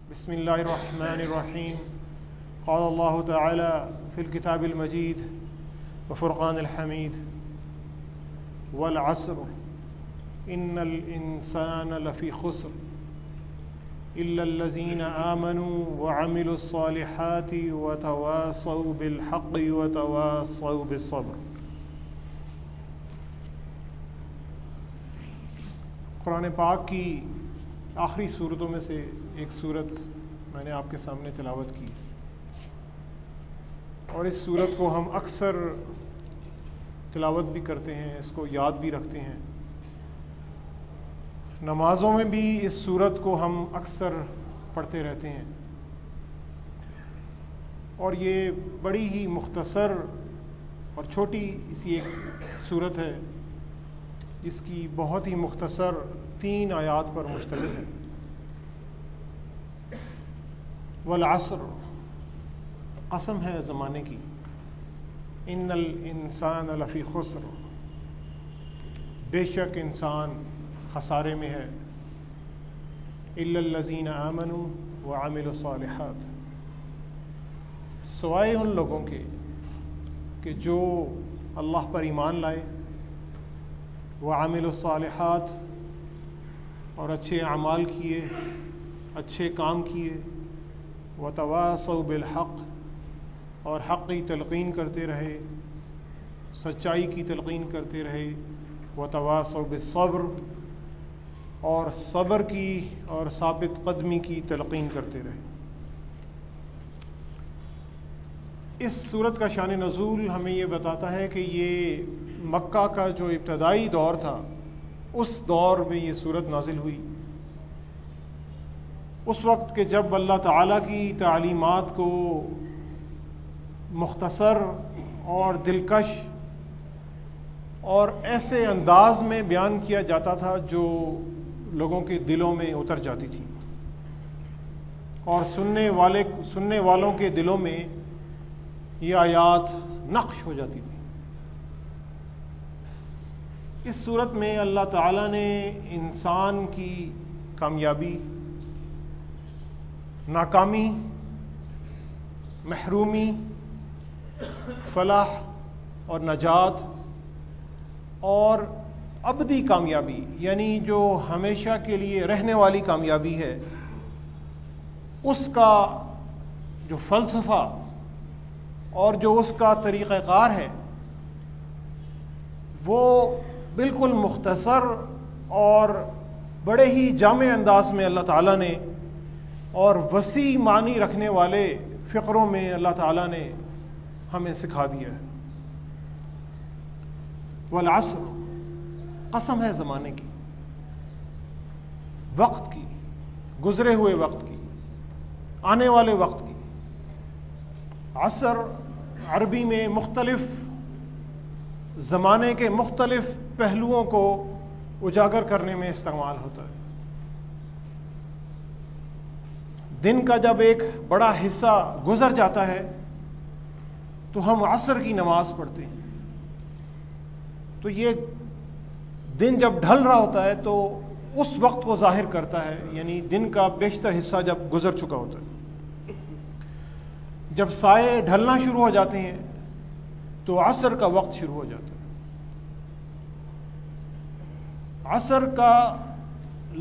بسم الله الرحمن الرحيم. قال الله تعالى في الكتاب المجيد وفرقان الحميد: والعصر إن الإنسان لفي خسر إلا الذين آمنوا وعملوا الصالحات وتواصوا بالحق وتواصوا بالصبر. قرآن پاک کی آخری صورتوں میں سے ایک صورت میں نے آپ کے سامنے تلاوت کی، اور اس صورت کو ہم اکثر تلاوت بھی کرتے ہیں، اس کو یاد بھی رکھتے ہیں۔ نمازوں میں بھی اس صورت کو ہم اکثر پڑھتے رہتے ہیں، اور یہ بڑی ہی مختصر اور چھوٹی سی ایک صورت ہے جس کی بہت ہی مختصر 3 آیات پر مشتمل ہے۔ والعصر، قسم ہے زمانے کی، ان الانسان لفی خسر، بے شک انسان خسارے میں ہے، الا الذین آمنوا وعملوا الصالحات، سوائے ان لوگوں کے کہ جو اللہ پر ایمان لائے، وعملوا الصالحات، اور اچھے اعمال کیے، اچھے کام کیے، وتواصوا بالحق، اور حق کی تلقین کرتے رہے، سچائی کی تلقین کرتے رہے، وتواصوا بالصبر، اور صبر کی اور ثابت قدمی کی تلقین کرتے رہے۔ اس صورت کا شان نزول ہمیں یہ بتاتا ہے کہ یہ مکہ کا جو ابتدائی دور تھا، اس دور میں یہ صورت نازل ہوئی، اس وقت کہ جب اللہ تعالیٰ کی تعلیمات کو مختصر اور دلکش اور ایسے انداز میں بیان کیا جاتا تھا جو لوگوں کے دلوں میں اتر جاتی تھی، اور سننے والوں کے دلوں میں یہ آیات نقش ہو جاتی تھی۔ اس صورت میں اللہ تعالیٰ نے انسان کی کامیابی، ناکامی، محرومی، فلاح اور نجات، اور ابدی کامیابی یعنی جو ہمیشہ کے لیے رہنے والی کامیابی ہے، اس کا جو فلسفہ اور جو اس کا طریقہ کار ہے، وہ بالکل مختصر اور بڑے ہی جامع انداز میں اللہ تعالیٰ نے، اور وسیع معنی رکھنے والے فقروں میں اللہ تعالیٰ نے ہمیں سکھا دیا ہے۔ والعصر، قسم ہے زمانے کی، وقت کی، گزرے ہوئے وقت کی، آنے والے وقت کی۔ عصر عربی میں مختلف زمانے کے مختلف پہلوؤں کو اجاگر کرنے میں استعمال ہوتا ہے۔ دن کا جب ایک بڑا حصہ گزر جاتا ہے تو ہم عصر کی نماز پڑھتے ہیں، تو یہ دن جب ڈھل رہا ہوتا ہے تو اس وقت کو ظاہر کرتا ہے، یعنی دن کا بیشتر حصہ جب گزر چکا ہوتا ہے۔ جب سائے ڈھلنا شروع ہو جاتے ہیں تو عصر کا وقت شروع ہو جاتا ہے۔ عصر کا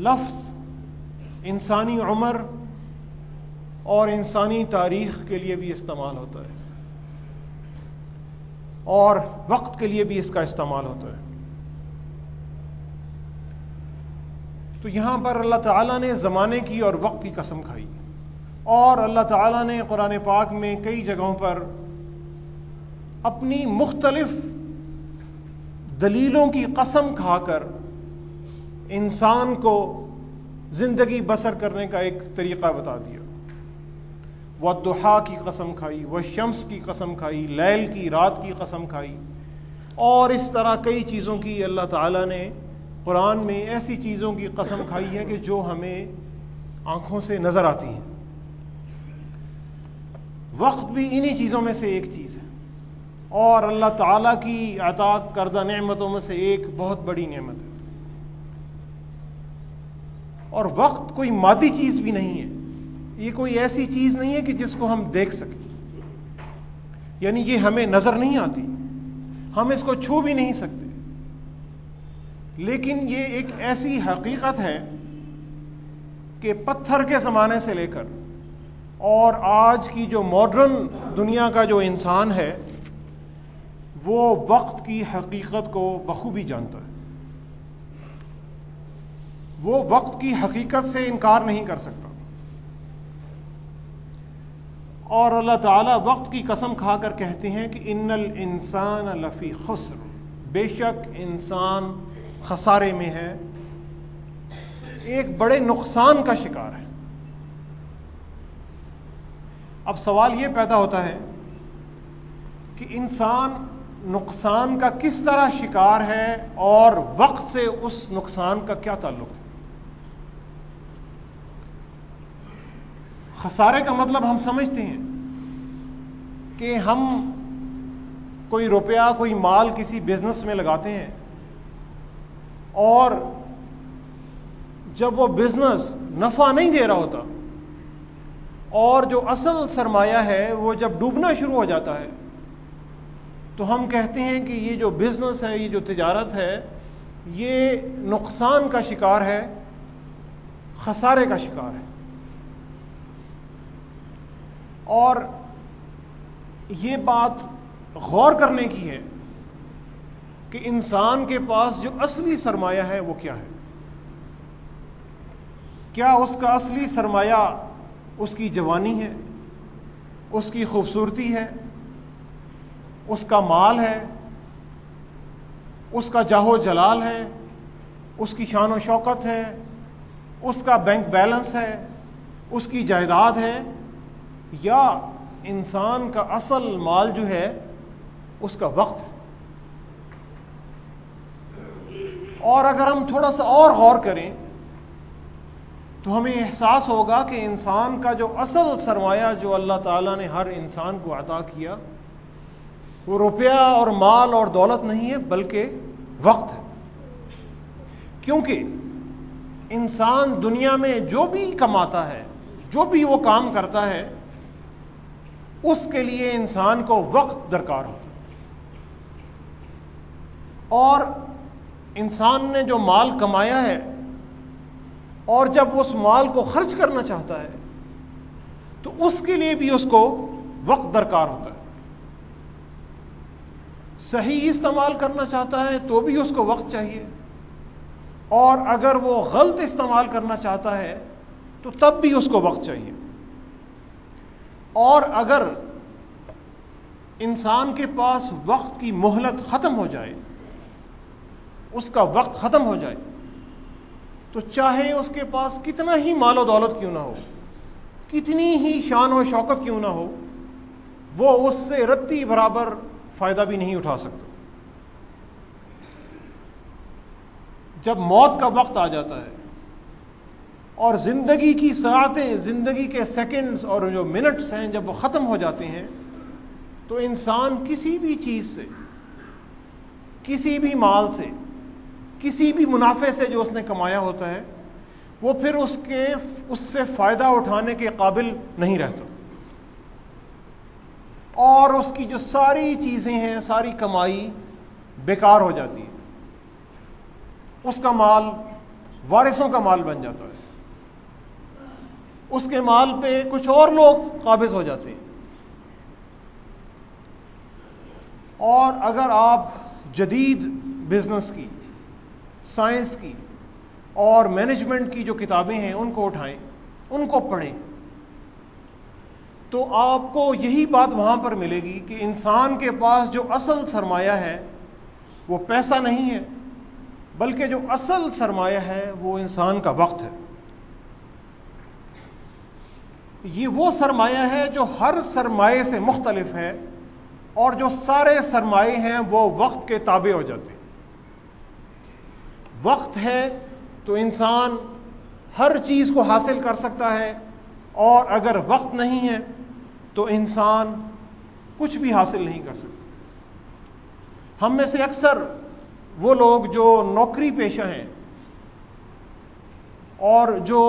لفظ انسانی عمر اور انسانی تاریخ کے لیے بھی استعمال ہوتا ہے، اور وقت کے لیے بھی اس کا استعمال ہوتا ہے۔ تو یہاں پر اللہ تعالیٰ نے زمانے کی اور وقت کی قسم کھائی، اور اللہ تعالیٰ نے قرآن پاک میں کئی جگہوں پر اپنی مختلف دلیلوں کی قسم کھا کر انسان کو زندگی بسر کرنے کا ایک طریقہ بتا دیا۔ والضحیٰ کی قسم کھائی، والشمس کی قسم کھائی، لیل کی، رات کی قسم کھائی، اور اس طرح کئی چیزوں کی اللہ تعالیٰ نے قرآن میں ایسی چیزوں کی قسم کھائی ہے کہ جو ہمیں آنکھوں سے نظر آتی ہیں۔ وقت بھی انہی چیزوں میں سے ایک چیز ہے، اور اللہ تعالیٰ کی عطا کردہ نعمتوں میں سے ایک بہت بڑی نعمت ہے۔ اور وقت کوئی مادی چیز بھی نہیں ہے، یہ کوئی ایسی چیز نہیں ہے کہ جس کو ہم دیکھ سکیں، یعنی یہ ہمیں نظر نہیں آتی، ہم اس کو چھو بھی نہیں سکتے، لیکن یہ ایک ایسی حقیقت ہے کہ پتھر کے زمانے سے لے کر اور آج کی جو ماڈرن دنیا کا جو انسان ہے وہ وقت کی حقیقت کو بخوبی جانتا ہے، وہ وقت کی حقیقت سے انکار نہیں کر سکتا، اور اللہ تعالیٰ وقت کی قسم کھا کر کہتے ہیں کہ ان الانسان لفی خسر، بے شک انسان خسارے میں ہے، ایک بڑے نقصان کا شکار ہے۔ اب سوال یہ پیدا ہوتا ہے کہ انسان نقصان کا کس طرح شکار ہے اور وقت سے اس نقصان کا کیا تعلق ہے؟ خسارے کا مطلب ہم سمجھتے ہیں کہ ہم کوئی روپیہ کوئی مال کسی بزنس میں لگاتے ہیں اور جب وہ بزنس نفع نہیں دے رہا ہوتا اور جو اصل سرمایہ ہے وہ جب ڈوبنا شروع ہو جاتا ہے تو ہم کہتے ہیں کہ یہ جو بزنس ہے، یہ جو تجارت ہے، یہ نقصان کا شکار ہے، خسارے کا شکار ہے۔ اور یہ بات غور کرنے کی ہے کہ انسان کے پاس جو اصلی سرمایہ ہے وہ کیا ہے؟ کیا اس کا اصلی سرمایہ اس کی جوانی ہے، اس کی خوبصورتی ہے، اس کا مال ہے، اس کا جاہ و جلال ہے، اس کی شان و شوکت ہے، اس کا بینک بیلنس ہے، اس کی جائیداد ہے، یا انسان کا اصل مال جو ہے اس کا وقت ہے؟ اور اگر ہم تھوڑا سا اور غور کریں تو ہمیں احساس ہوگا کہ انسان کا جو اصل سرمایہ جو اللہ تعالیٰ نے ہر انسان کو عطا کیا وہ روپیہ اور مال اور دولت نہیں ہے بلکہ وقت ہے، کیونکہ انسان دنیا میں جو بھی کماتا ہے، جو بھی وہ کام کرتا ہے، اس کے لیے انسان کو وقت درکار ہوتا ہے، اور انسان نے جو مال کمایا ہے اور جب اس مال کو خرچ کرنا چاہتا ہے تو اس کے لیے بھی اس کو وقت درکار ہوتا ہے، صحیح استعمال کرنا چاہتا ہے تو بھی اس کو وقت چاہیے، اور اگر وہ غلط استعمال کرنا چاہتا ہے تو تب بھی اس کو وقت چاہیے۔ اور اگر انسان کے پاس وقت کی مہلت ختم ہو جائے، اس کا وقت ختم ہو جائے، تو چاہے اس کے پاس کتنا ہی مال و دولت کیوں نہ ہو، کتنی ہی شان و شوکت کیوں نہ ہو، وہ اس سے رتی برابر فائدہ بھی نہیں اٹھا سکتا۔ جب موت کا وقت آ جاتا ہے اور زندگی کی ساعتیں، زندگی کے سیکنڈز اور جو منٹس ہیں جب وہ ختم ہو جاتے ہیں تو انسان کسی بھی چیز سے، کسی بھی مال سے، کسی بھی منافع سے جو اس نے کمایا ہوتا ہے وہ پھر اس سے فائدہ اٹھانے کے قابل نہیں رہتا، اور اس کی جو ساری چیزیں ہیں، ساری کمائی بیکار ہو جاتی ہے، اس کا مال وارثوں کا مال بن جاتا ہے، اس کے مال پہ کچھ اور لوگ قابض ہو جاتے ہیں۔ اور اگر آپ جدید بزنس کی، سائنس کی اور مینجمنٹ کی جو کتابیں ہیں ان کو اٹھائیں، ان کو پڑھیں، تو آپ کو یہی بات وہاں پر ملے گی کہ انسان کے پاس جو اصل سرمایہ ہے وہ پیسہ نہیں ہے، بلکہ جو اصل سرمایہ ہے وہ انسان کا وقت ہے۔ یہ وہ سرمایہ ہے جو ہر سرمایے سے مختلف ہے، اور جو سارے سرمایے ہیں وہ وقت کے تابع ہو جاتے ہیں۔ وقت ہے تو انسان ہر چیز کو حاصل کر سکتا ہے، اور اگر وقت نہیں ہے تو انسان کچھ بھی حاصل نہیں کر سکتا۔ ہم میں سے اکثر وہ لوگ جو نوکری پیشہ ہیں اور جو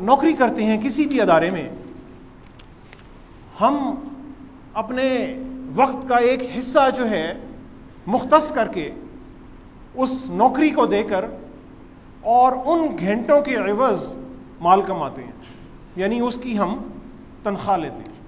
نوکری کرتے ہیں کسی بھی ادارے میں، ہم اپنے وقت کا ایک حصہ جو ہے مختص کر کے اس نوکری کو دے کر اور ان گھنٹوں کے عوض مال کماتے ہیں، یعنی اس کی ہم تنخواہ لیتے ہیں۔